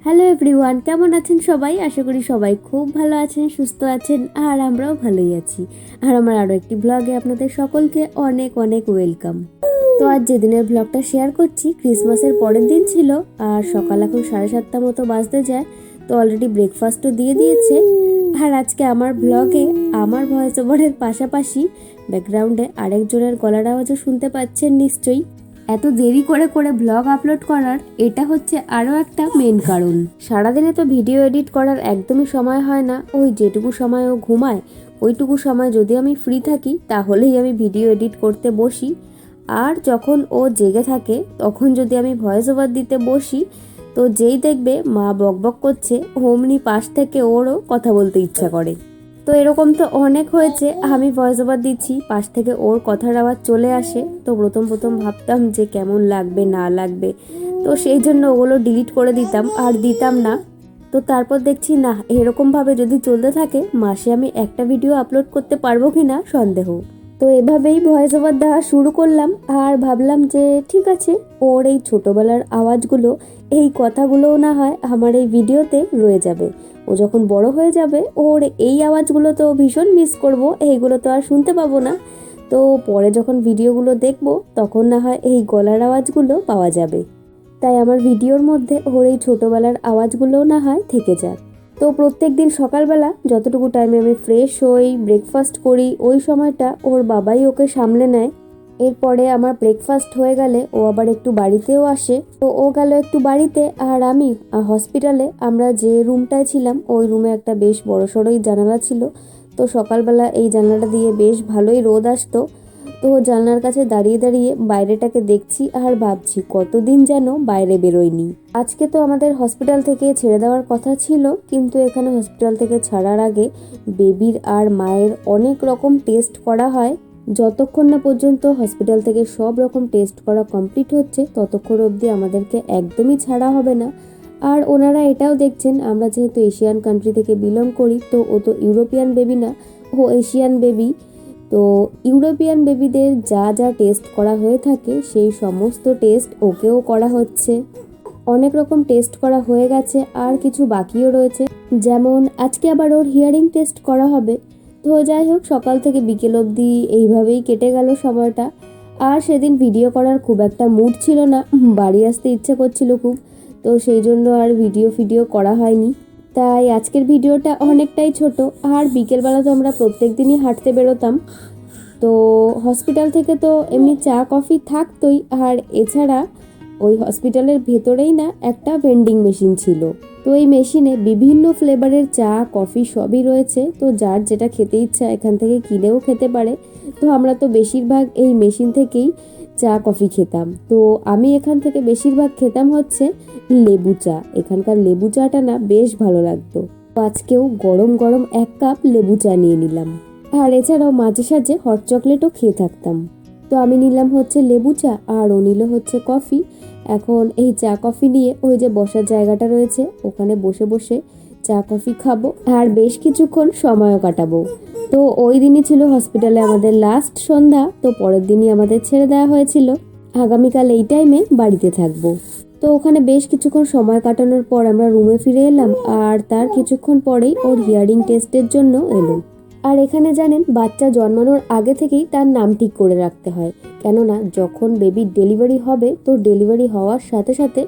Hello everyone, কেমন আছেন সবাই? আশা করি সবাই খুব ভালো আছেন, সুস্থ আছেন, আর আমরাও ভালোই আছি। আর আমার আরও একটি ব্লগে আপনাদের সকলকে অনেক অনেক ওয়েলকাম। তো আজ যেদিনের ব্লগটা শেয়ার করছি, ক্রিসমাসের পরের দিন ছিল, আর সকাল এখন 7:30 মতো বাজতে যায়। তো অলরেডি ব্রেকফাস্টও দিয়ে দিয়েছে। আর আজকে আমার ব্লগে আমার ভয়েস ওভারের পাশাপাশি ব্যাকগ্রাউন্ডে আরেকজনের গলার আওয়াজও শুনতে পাচ্ছেন নিশ্চয়ই। এত দেরি করে করে ব্লগ আপলোড করার এটা হচ্ছে আরও একটা মেন কারণ। সারাদিনে তো ভিডিও এডিট করার একদমই সময় হয় না। ওই যেটুকু সময় ও ঘুমায় ওইটুকু সময় যদি আমি ফ্রি থাকি তাহলেই আমি ভিডিও এডিট করতে বসি। আর যখন ও জেগে থাকে তখন যদি আমি ভয়েস ওভার দিতে বসি, তো যেই দেখবে মা বকবক করছে অমনি পাশ থেকে ওরও কথা বলতে ইচ্ছা করে। তো এরকম তো অনেক হয়েছে, আমি ভয়েস ওভার দিচ্ছি, পাশ থেকে ওর কথার আওয়াজ চলে আসে। তো প্রথম প্রথম ভাবতাম যে কেমন লাগবে না লাগবে, তো সেই জন্য ওগুলো ডিলিট করে দিতাম আর দিতাম না। তো তারপর দেখছি না, এরকমভাবে যদি চলতে থাকে মাসে আমি একটা ভিডিও আপলোড করতে পারবো কি না সন্দেহ। তো এভাবেই ভয়েস ওভার দেওয়া শুরু করলাম, আর ভাবলাম যে ঠিক আছে, ওর এই ছোটোবেলার আওয়াজগুলো, এই কথাগুলোও না হয় আমার এই ভিডিওতে রয়ে যাবে। ও যখন বড় হয়ে যাবে ওর এই আওয়াজগুলো তো ভীষণ মিস করব, এইগুলো তো আর শুনতে পাবো না। তো পরে যখন ভিডিওগুলো দেখব তখন না হয় এই গলার আওয়াজগুলো পাওয়া যাবে। তাই আমার ভিডিওর মধ্যে ওর এই ছোটোবেলার আওয়াজগুলোও না হয় থেকে যাক। তো প্রত্যেক দিন সকালবেলা যতটুকু টাইমে আমি ফ্রেশ হই, ব্রেকফাস্ট করি, ওই সময়টা ওর বাবাই ওকে সামলে নেয়। এরপরে আমার ব্রেকফাস্ট হয়ে গেলে ও আবার একটু বাড়িতেও আসে। তো ও গেল একটু বাড়িতে, আর আমি হসপিটালে আমরা যে রুমটায় ছিলাম ওই রুমে একটা বেশ বড়সড়ই জানালা ছিল। তো সকালবেলা এই জানালাটা দিয়ে বেশ ভালোই রোদ আসতো। তো জানলার কাছে দাঁড়িয়ে দাঁড়িয়ে বাইরেটাকে দেখছি আর ভাবছি কতদিন যেন বাইরে বেরোয়নি। আজকে তো আমাদের হসপিটাল থেকে ছেড়ে দেওয়ার কথা ছিল, কিন্তু এখানে হসপিটাল থেকে ছাড়ার আগে বেবির আর মায়ের অনেক রকম টেস্ট করা হয়। যতক্ষণ না পর্যন্ত হসপিটাল থেকে সব রকম টেস্ট করা কমপ্লিট হচ্ছে ততক্ষণ অবধি আমাদেরকে একদমই ছাড়া হবে না। আর ওনারা এটাও দেখছেন, আমরা যেহেতু এশিয়ান কান্ট্রি থেকে বিলং করি, তো ও তো ইউরোপিয়ান বেবি না, ও এশিয়ান বেবি। তো ইউরোপিয়ান বেবিদের যা যা টেস্ট করা হয়ে থাকে সেই সমস্ত টেস্ট ওকেও করা হচ্ছে। অনেক রকম টেস্ট করা হয়ে গেছে, আর কিছু বাকিও রয়েছে। যেমন আজকে আবার ওর হিয়ারিং টেস্ট করা হবে। তো যাই হোক, সকাল থেকে বিকেল অবধি এইভাবেই কেটে গেল সময়টা। আর সেদিন ভিডিও করার খুব একটা মুড ছিল না, বাড়ি আসতে ইচ্ছে করছিল খুব। তো সেই জন্য আর ভিডিও করা হয়নি। তাই আজকের ভিডিওটা অনেকটাই ছোট। আর বিকেলবেলা তো আমরা প্রত্যেক দিনই হাঁটতে বেরোতাম। তো হসপিটাল থেকে তো এমনি চা কফি থাকতোই, আর এছাড়া ওই হসপিটালের ভেতরেই না একটা ভেন্ডিং মেশিন ছিল। তো এই মেশিনে বিভিন্ন ফ্লেভারের চা কফি সবই রয়েছে। তো যার যেটা খেতে ইচ্ছা এখান থেকে কিনেও খেতে পারে। তো আমরা তো বেশিরভাগ এই মেশিন থেকেই চা কফি খেতাম। তো আমি এখান থেকে বেশিরভাগ খেতাম হচ্ছে লেবু চা। এখানকার লেবু চাটা না বেশ ভালো লাগতো। আজকেও গরম গরম 1 কাপ লেবু চা নিয়ে নিলাম। আর এছাড়াও মাঝে সাঝে হট চকলেটও খেয়ে থাকতাম। তো আমি নিলাম হচ্ছে লেবু চা, আর ও নিল হচ্ছে কফি। এখন এই চা কফি নিয়ে ওই যে বসার জায়গাটা রয়েছে ওখানে বসে বসে চা কফি খাবো, আর বেশ কিছুক্ষণ সময়ও কাটাবো। তো ওই দিনই ছিল হসপিটালে আমাদের লাস্ট সন্ধ্যা। তো পরের দিনই আমাদের ছেড়ে দেওয়া হয়েছিল, আগামীকাল এই টাইমে বাড়িতে থাকবো। তো ওখানে বেশ কিছুক্ষণ সময় কাটানোর পর আমরা রুমে ফিরে এলাম, আর তার কিছুক্ষণ পরেই ওর হিয়ারিং টেস্টের জন্য এলো। আর এখানে জানেন, বাচ্চা জন্মানোর আগে থেকেই তার নাম ঠিক করে রাখতে হয়, কেননা যখন বেবির ডেলিভারি হবে তো ডেলিভারি হওয়ার সাথে সাথে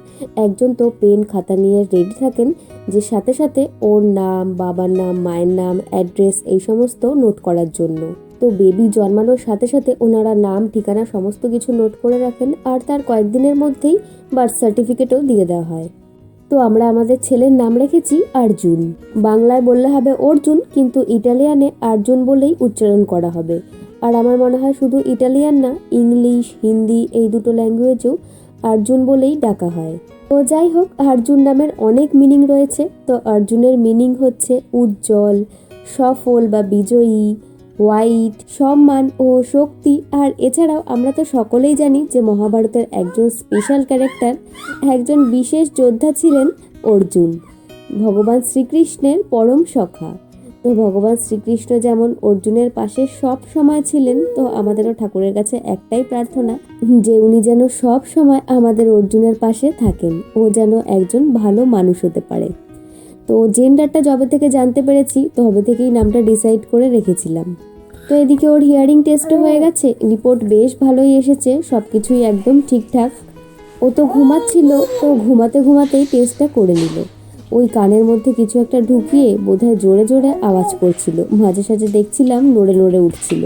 একজন তো পেন খাতা নিয়ে রেডি থাকেন, যে সাথে সাথে ওর নাম, বাবার নাম, মায়ের নাম, অ্যাড্রেস এই সমস্ত নোট করার জন্য। তো বেবি জন্মানোর সাথে সাথে ওনারা নাম, ঠিকানা সমস্ত কিছু নোট করে রাখেন, আর তার কয়েকদিনের মধ্যেই বার্থ সার্টিফিকেটও দিয়ে দেওয়া হয়। তো আমরা আমাদের ছেলের নাম রেখেছি অর্জুন। বাংলায় বললে হবে অর্জুন, কিন্তু ইটালিয়ানে অর্জুন বলেই উচ্চারণ করা হবে। আর আমার মনে হয় শুধু ইটালিয়ান না, ইংলিশ, হিন্দি এই দুটো ল্যাঙ্গুয়েজেও অর্জুন বলেই ডাকা হয়। তো যাই হোক, অর্জুন নামের অনেক মিনিং রয়েছে। তো অর্জুনের মিনিং হচ্ছে উজ্জ্বল, সফল বা বিজয়ী, হোয়াইট, সম্মান ও শক্তি। আর এছাড়াও আমরা তো সকলেই জানি যে মহাভারতের একজন স্পেশাল ক্যারেক্টার, একজন বিশেষ যোদ্ধা ছিলেন অর্জুন, ভগবান শ্রীকৃষ্ণের পরম সখা। তো ভগবান শ্রীকৃষ্ণ যেমন অর্জুনের পাশে সব সময় ছিলেন, তো আমাদেরও ঠাকুরের কাছে একটাই প্রার্থনা যে উনি যেন সব সময় আমাদের অর্জুনের পাশে থাকেন, ও যেন একজন ভালো মানুষ হতে পারে। তো জেন্ডারটা যবে থেকে জানতে পেরেছি তবে থেকেই নামটা ডিসাইড করে রেখেছিলাম। তো এদিকে ওর হিয়ারিং টেস্টও হয়ে গেছে, রিপোর্ট বেশ ভালোই এসেছে, সব কিছুই একদম ঠিকঠাক। ও তো ঘুমাচ্ছিল, তো ঘুমাতে ঘুমাতেই টেস্টটা করে নিল। ওই কানের মধ্যে কিছু একটা ঢুকিয়ে বোধহয় জোরে জোরে আওয়াজ করছিল, মাঝে সাঝে দেখছিলাম নড়ে নড়ে উঠছিল।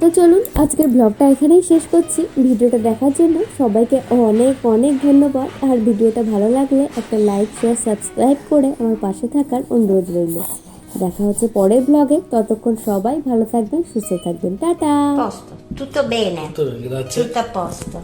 তো চলুন আজকের ব্লগটা এখানেই শেষ করছি। ভিডিওটা দেখার জন্য সবাইকে অনেক অনেক ধন্যবাদ। আর ভিডিওটা ভালো লাগলে একটা লাইক শেয়ার সাবস্ক্রাইব করে আমার পাশে থাকার অনুরোধ রইল। দেখা হচ্ছে পরের ব্লগে, ততক্ষণ সবাই ভালো থাকবেন, সুস্থ থাকবেন, tata. Posto, tutto bene. Tutto bene, grazie. Tutto a posto.